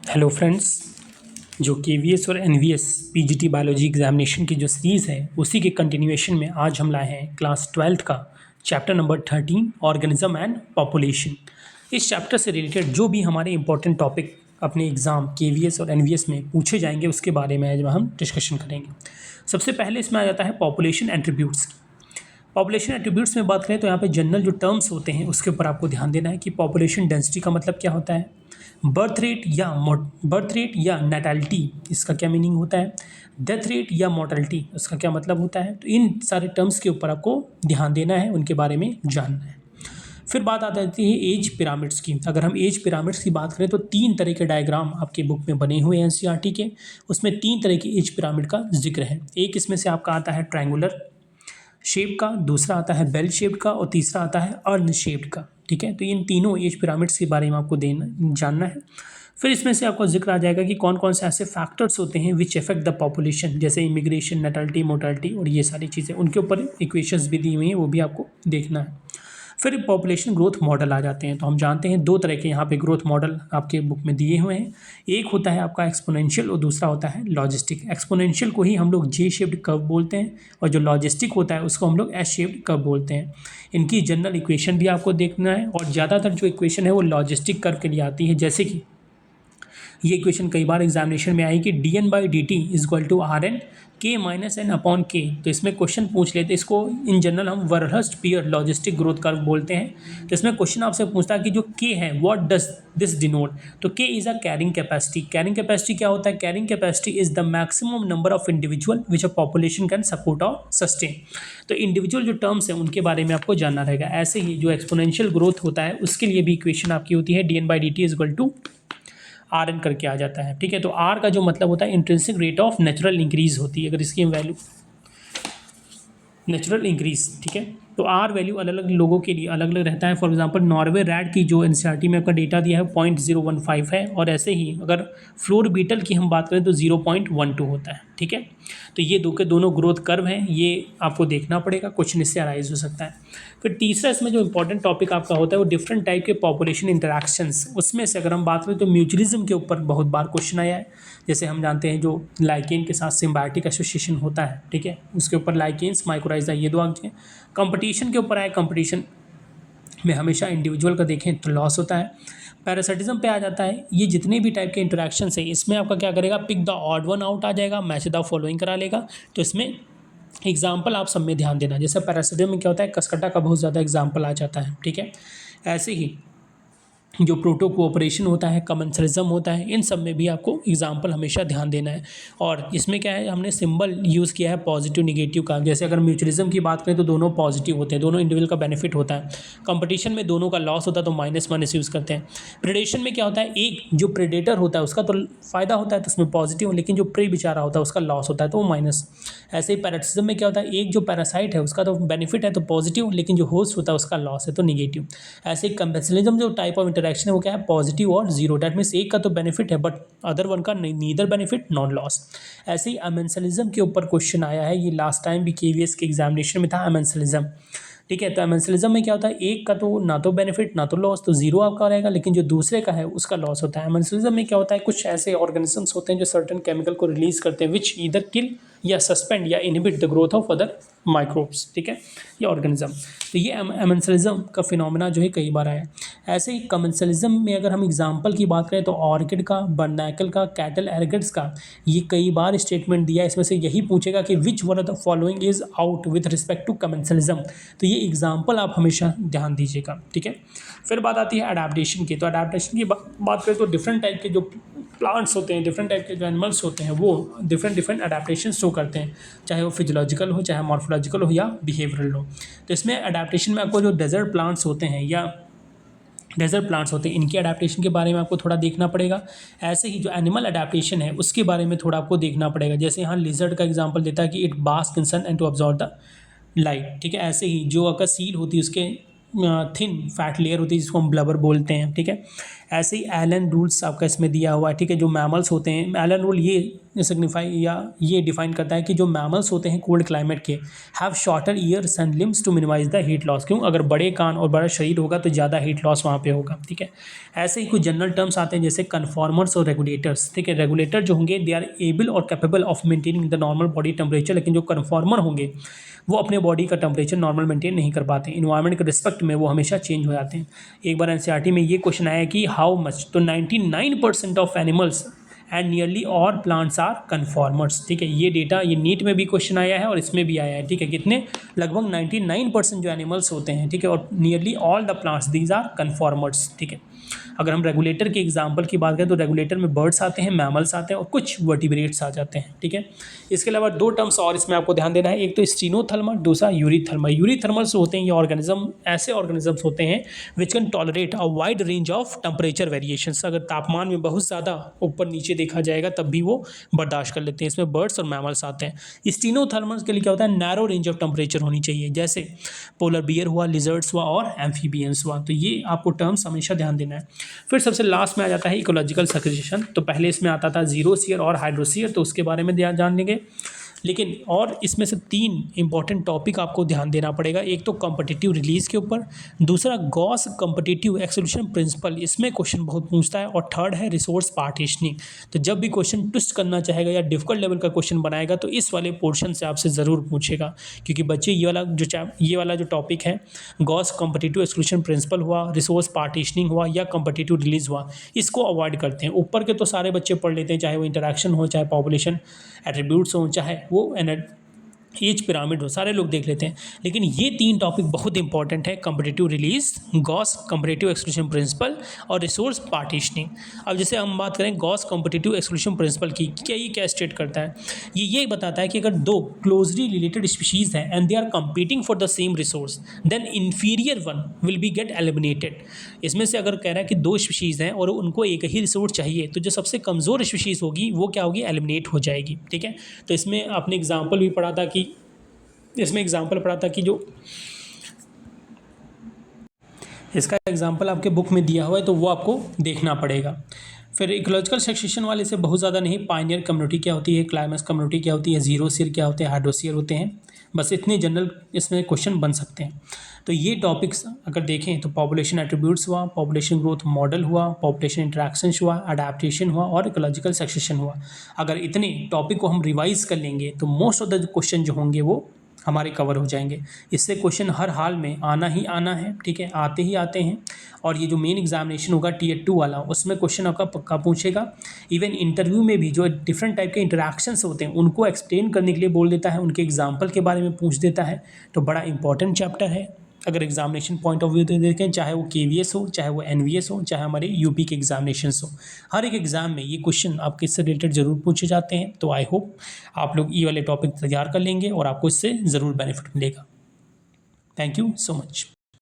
Hello friends. जो KVS और NVS PGT biology examination की जो सीरीज़ है उसी के कंटिन्यूएशन में आज हम लाए हैं क्लास 12th का chapter number 13 organism and population. इस चैप्टर से रिलेटेड जो भी हमारे इंपॉर्टेंट टॉपिक अपने एग्ज़ाम केवीएस और एनवीएस में पूछे जाएंगे उसके बारे में आज हम डिस्कशन करेंगे। सबसे पहले इसमें आ जाता है पॉपुलेशन एट्रीब्यूट्स की। पॉपुलेशन एट्रीब्यूट्स में बात करें तो यहाँ पे जनरल जो टर्म्स होते हैं उसके ऊपर आपको ध्यान देना है कि पॉपुलेशन डेंसिटी का मतलब क्या होता है, बर्थ रेट या नेटैलिटी इसका क्या मीनिंग होता है, डेथ रेट या मोर्टेलिटी उसका क्या मतलब होता है। तो इन सारे टर्म्स के ऊपर आपको ध्यान देना है, उनके बारे में जानना है। फिर बात आ जाती है एज पिरामिड्स की। अगर हम एज पिरामिड्स की बात करें तो 3 तरह के डायग्राम आपके बुक में बने हुए हैं एनसीईआरटी के। उसमें 3 तरह के एज पिरामिड का जिक्र है। एक इसमें से आपका आता है ट्रायंगुलर शेप का, दूसरा आता है बेल शेप्ड का और तीसरा आता है अर्न शेप्ड का। ठीक है, तो इन तीनों एज पिरामिड्स के बारे में आपको जानना है। फिर इसमें से आपको जिक्र आ जाएगा कि कौन कौन से ऐसे फैक्टर्स होते हैं विच इफेक्ट द पॉपुलेशन, जैसे इमिग्रेशन, नेटलिटी, मोर्टेलिटी और ये सारी चीज़ें, उनके ऊपर इक्वेशंस भी दी हुई हैं, वो भी आपको देखना है। फिर पॉपुलेशन ग्रोथ मॉडल आ जाते हैं। तो हम जानते हैं 2 तरह के यहाँ पे ग्रोथ मॉडल आपके बुक में दिए हुए हैं। एक होता है आपका एक्सपोनेंशियल और दूसरा होता है लॉजिस्टिक। एक्सपोनेंशियल को ही हम लोग जे शेप्ड कर्व बोलते हैं और जो लॉजिस्टिक होता है उसको हम लोग एस शेप्ड कर्व बोलते हैं। इनकी जनरल इक्वेशन भी आपको देखना है और ज़्यादातर जो इक्वेशन है वो लॉजिस्टिक कर्व के लिए आती है। जैसे कि ये इक्वेशन कई बार एग्जामिनेशन में आई कि dn/dt is equal to Rn k minus N upon K. तो इसमें क्वेश्चन पूछ लेते हैं, इसको इन जनरल हम वर्हर्स्ट-पियर लॉजिस्टिक ग्रोथ कर्व बोलते हैं। तो इसमें क्वेश्चन आपसे पूछता है कि जो k है व्हाट डज दिस डिनोट। तो k is a carrying capacity. Carrying capacity क्या होता है? Carrying capacity is the maximum number of individual which a population can support और सस्टेन। तो इंडिविजुअल जो टर्म्स हैं उनके बारे में आपको जानना रहेगा। ऐसे ही जो एक्सपोनेंशियल ग्रोथ होता है उसके लिए भी इक्वेशन आपकी होती है dn/dt is equal to Rn करके आ जाता है। ठीक है, तो R का जो मतलब होता है intrinsic rate of natural increase होती है। अगर इसकी वैल्यू नेचुरल इंक्रीज, ठीक है, तो आर वैल्यू अलग अलग लोगों के लिए अलग अलग रहता है। फॉर एग्जांपल नॉर्वे रैट की जो एनसीईआरटी में आपका डेटा दिया है 0.015 है, और ऐसे ही अगर फ्लोर बीटल की हम बात करें तो 0.12 होता है। ठीक है, तो ये दोनों ग्रोथ कर्व हैं, ये आपको देखना पड़ेगा, क्वेश्चन इससे अराइज हो सकता है। फिर तीसरा इसमें जो इंपॉर्टेंट टॉपिक आपका होता है वो डिफरेंट टाइप के पॉपुलेशन इंटरेक्शंस। उसमें से अगर हम बात करें तो म्यूचुअलिज्म के ऊपर बहुत बार क्वेश्चन आया है। जैसे हम जानते हैं जो लाइकेन के साथ सिम्बायोटिक एसोसिएशन होता है, ठीक है, उसके ऊपर लाइकेन्स, माइक्रोराइजा, ये 2 आगे। कंपटीशन के ऊपर आए, कंपटीशन में हमेशा इंडिविजुअल का देखें तो लॉस होता है। पैरासिटिज्म पे आ जाता है। ये जितने भी टाइप के इंटरेक्शन है इसमें आपका क्या करेगा, pick the odd one out आ जाएगा, मैच द फॉलोइंग करा लेगा। तो इसमें एग्जाम्पल आप सब में ध्यान देना। जैसे पैरासिटिज्म में क्या होता है, कसकटा का बहुत ज़्यादा एग्जाम्पल आ जाता है। ठीक है, ऐसे ही जो प्रोटो कोऑपरेशन होता है, कमेंसलिज्म होता है, इन सब में भी आपको एग्जाम्पल हमेशा ध्यान देना है। और इसमें क्या है, हमने सिंबल यूज़ किया है पॉजिटिव निगेटिव का। जैसे अगर म्यूचुअलिज्म की बात करें तो दोनों पॉजिटिव होते हैं, दोनों इंडिविजुअल का बेनिफिट होता है। कंपटीशन में दोनों का लॉस होता है तो माइनस यूज़ करते हैं। प्रेडेशन में क्या होता है, एक जो प्रेडेटर होता है उसका तो फ़ायदा होता है तो उसमें पॉजिटिव, लेकिन जो प्रे बेचारा होता है उसका लॉस होता है तो वो माइनस। ऐसे ही पैरासिटिज्म में क्या होता है, एक जो पैरासाइट है उसका तो बेनिफिट है तो पॉजिटिव, लेकिन जो होस्ट होता है उसका लॉस है तो निगेटिव। ऐसे ही कमेंसलिज्म जो टाइप ऑफ इंटरेक्शन है वो क्या है, पॉजिटिव और जीरो। डैट मीन्स एक का तो बेनिफिट है बट अदर वन का नीदर बेनिफिट नॉन लॉस। ऐसे ही अमेंसलिज्म के ऊपर क्वेश्चन आया है, ये लास्ट टाइम भी केवीएस के एग्जामिनेशन में था अमेंसलिज्म। ठीक है, तो अमेंसलिज्म में क्या होता है, एक का तो ना तो बेनिफिट ना तो लॉस, तो जीरो आपका रहेगा, लेकिन जो दूसरे का है उसका लॉस होता है। अमेंसलिज्म में क्या होता है, कुछ ऐसे ऑर्गेनिजम्स होते हैं जो सर्टेन केमिकल को रिलीज करते हैं विच ईदर किल या सस्पेंड या inhibit the growth of other microbes. ठीक है, ये ऑर्गेनिज्म। तो ये अमेंसलिज्म का फिनोमेना जो है कई बार आया। ऐसे ही कमेंसलिज्म में अगर हम एग्जाम्पल की बात करें तो ऑर्किड का, बर्नाकल का, कैटल एरगट्स का, ये कई बार स्टेटमेंट दिया है। इसमें से यही पूछेगा कि which one of the following is out with respect to commensalism. तो ये एग्जाम्पल आप हमेशा ध्यान दीजिएगा। ठीक है, फिर बात आती है अडेप्टेशन की। तो अडेप्टेशन की बात करें तो डिफरेंट टाइप के जो प्लांट्स होते हैं, डिफरेंट टाइप के जो एनिमल्स होते हैं वो डिफरेंट अडेप्टेशन शो करते हैं, चाहे वो फिजियोलॉजिकल हो, चाहे मॉर्फोलॉजिकल हो या बिहेवियरल हो। तो इसमें अडेप्टेशन में आपको जो डेजर्ट प्लांट्स होते हैं या डेजर्ट प्लांट्स होते हैं इनकी अडेप्टेशन के बारे में आपको थोड़ा देखना पड़ेगा। ऐसे ही जो एनिमल अडेप्टेशन है उसके बारे में थोड़ा आपको देखना पड़ेगा। जैसे यहाँ लिजर्ड का एग्जांपल देता है कि it bask in sun and to absorb the light. ठीक है, ऐसे ही जो अगर सील होती है उसके थिन फैट लेयर होती है जिसको हम ब्लबर बोलते हैं। ठीक है, ऐसे ही एलन रूल्स आपका इसमें दिया हुआ है। ठीक है, जो मैमल्स होते हैं, एलन रूल ये सिग्निफाई या ये डिफाइन करता है कि जो मैमल्स होते हैं कोल्ड क्लाइमेट के have shorter ears and limbs to minimise the heat loss. क्यों? अगर बड़े कान और बड़ा शरीर होगा तो ज़्यादा हीट लॉस वहाँ पे होगा। ठीक है, ऐसे ही कुछ जनरल टर्म्स आते हैं जैसे कन्फॉर्मर्स और रेगुलेटर्स। ठीक है, रेगुलेटर जो होंगे दे आर एबल और capable of maintaining the normal body temperature, लेकिन जो कन्फॉर्मर होंगे वो अपने बॉडी का टेम्परेचर नॉर्मल मेंटेन नहीं कर पाते, इन्वायरमेंट के रिस्पेक्ट में वो हमेशा चेंज हो जाते हैं। एक बार एनसीईआरटी में ये क्वेश्चन आया कि हाउ मच, तो 99% of animals and nearly all plants are conformers. ठीक है, ये डेटा ये नीट में भी क्वेश्चन आया है और इसमें भी आया है। ठीक है, कितने? लगभग 99% जो एनिमल्स होते हैं, ठीक है, और nearly all the plants these are conformers. ठीक है, अगर हम रेगुलेटर के एग्जाम्पल की बात करें तो रेगुलेटर में बर्ड्स आते हैं, मैमल्स आते हैं और कुछ वर्टिब्रेट्स आ जाते हैं। ठीक है, इसके अलावा दो टर्म्स और इसमें आपको ध्यान देना है, एक तो स्टीनोथर्मल, दूसरा यूरीथर्मल। यूरीथर्मल्स होते हैं ये ऑर्गेनिज्म, ऐसे ऑर्गेनिजम्स होते हैं which can tolerate a wide range of temperature variations. अगर तापमान में बहुत ज़्यादा ऊपर नीचे देखा जाएगा तब भी वो बर्दाश्त कर लेते हैं। इसमें बर्ड्स और मैमल्स आते हैं। स्टीनोथर्मल्स के लिए क्या होता है? नैरो रेंज ऑफ टेम्परेचर होनी चाहिए, जैसे पोलर बियर हुआ, लिजर्ड्स हुआ और एम्फीबियंस हुआ। तो ये आपको टर्म्स हमेशा ध्यान देना है। फिर सबसे लास्ट में आ जाता है इकोलॉजिकल सक्सेशन। तो पहले इसमें आता था जीरोस्फीयर और हाइड्रोस्फीयर, तो उसके बारे में जान लेंगे। लेकिन और इसमें से तीन इंपॉर्टेंट टॉपिक आपको ध्यान देना पड़ेगा। एक तो कॉम्पिटिटिव रिलीज के ऊपर, दूसरा गॉस कॉम्पिटिटिव एक्सोल्यूशन प्रिंसिपल, इसमें क्वेश्चन बहुत पूछता है, और थर्ड है रिसोर्स पार्टीशनिंग। तो जब भी क्वेश्चन ट्विस्ट करना चाहेगा या डिफिकल्ट लेवल का क्वेश्चन बनाएगा तो इस वाले पोर्शन से आपसे ज़रूर पूछेगा, क्योंकि बच्चे ये वाला जो टॉपिक है गॉस कॉम्पिटिटिव एक्सोल्यूशन प्रिंसिपल हुआ, रिसोर्स पार्टीशनिंग हुआ या कॉम्पिटिटिव रिलीज हुआ, इसको अवॉइड करते हैं। ऊपर के तो सारे बच्चे पढ़ लेते हैं, चाहे वो इंटरैक्शन हो, चाहे पॉपुलेशन एट्रीब्यूट्स हो, चाहे वो एज पिरामिड हो, सारे लोग देख लेते हैं। लेकिन ये तीन टॉपिक बहुत इंपॉर्टेंट है, competitive release, Gause competitive exclusion principle और रिसोर्स पार्टीशनिंग। अब जैसे हम बात करें गॉस कॉम्पिटिटिव एक्सक्लूशन प्रिंसिपल की, क्या स्टेट करता है? ये बताता है कि अगर दो क्लोजली रिलेटेड स्पीशीज़ हैं and they are competing for the same resource, then inferior one will be get eliminated. इसमें से अगर कह रहा है कि दो स्पीशीज़ हैं और उनको एक ही रिसोर्स चाहिए, तो जो सबसे कमज़ोर स्पीशीज़ होगी वो क्या होगी? एलिमिनेट हो जाएगी। ठीक है, तो इसमें आपने एग्जाम्पल भी पढ़ा था कि जो इसका एग्जाम्पल आपके बुक में दिया हुआ है, तो वो आपको देखना पड़ेगा। फिर इकोलॉजिकल सक्सेशन वाले से बहुत ज़्यादा नहीं, पायनियर कम्युनिटी क्या होती है, क्लाइमेक्स कम्युनिटी क्या होती है, जीरोस्फीयर क्या होते हैं, हाइड्रोस्फीयर होते हैं, बस इतने जनरल इसमें क्वेश्चन बन सकते हैं। तो ये टॉपिक्स अगर देखें तो पॉपुलेशन एट्रीब्यूट्स हुआ, पॉपुलेशन ग्रोथ मॉडल हुआ, पॉपुलेशन इंटरेक्शंस हुआ, अडेप्टेशन हुआ और इकोलॉजिकल सक्सेशन हुआ। अगर इतने टॉपिक को हम रिवाइज कर लेंगे तो मोस्ट ऑफ द क्वेश्चन जो होंगे वो हमारे कवर हो जाएंगे। इससे क्वेश्चन हर हाल में आना ही आना है। ठीक है, आते ही आते हैं। और ये जो मेन एग्जामिनेशन होगा Tier 2 वाला, उसमें क्वेश्चन आपका पक्का पूछेगा। इवन इंटरव्यू में भी जो डिफरेंट टाइप के इंटरेक्शंस होते हैं उनको एक्सप्लेन करने के लिए बोल देता है, उनके एग्जाम्पल के बारे में पूछ देता है। तो बड़ा इंपॉर्टेंट चैप्टर है अगर एग्जामिनेशन पॉइंट ऑफ व्यू से देखें, चाहे वो KVS हो, चाहे वो NVS हो, चाहे हमारे UP के एग्जामिनेशंस हो। हर एक एग्जाम में ये क्वेश्चन आपके इससे रिलेटेड ज़रूर पूछे जाते हैं। तो आई होप आप लोग ये वाले टॉपिक तैयार कर लेंगे और आपको इससे ज़रूर बेनिफिट मिलेगा। Thank you so much.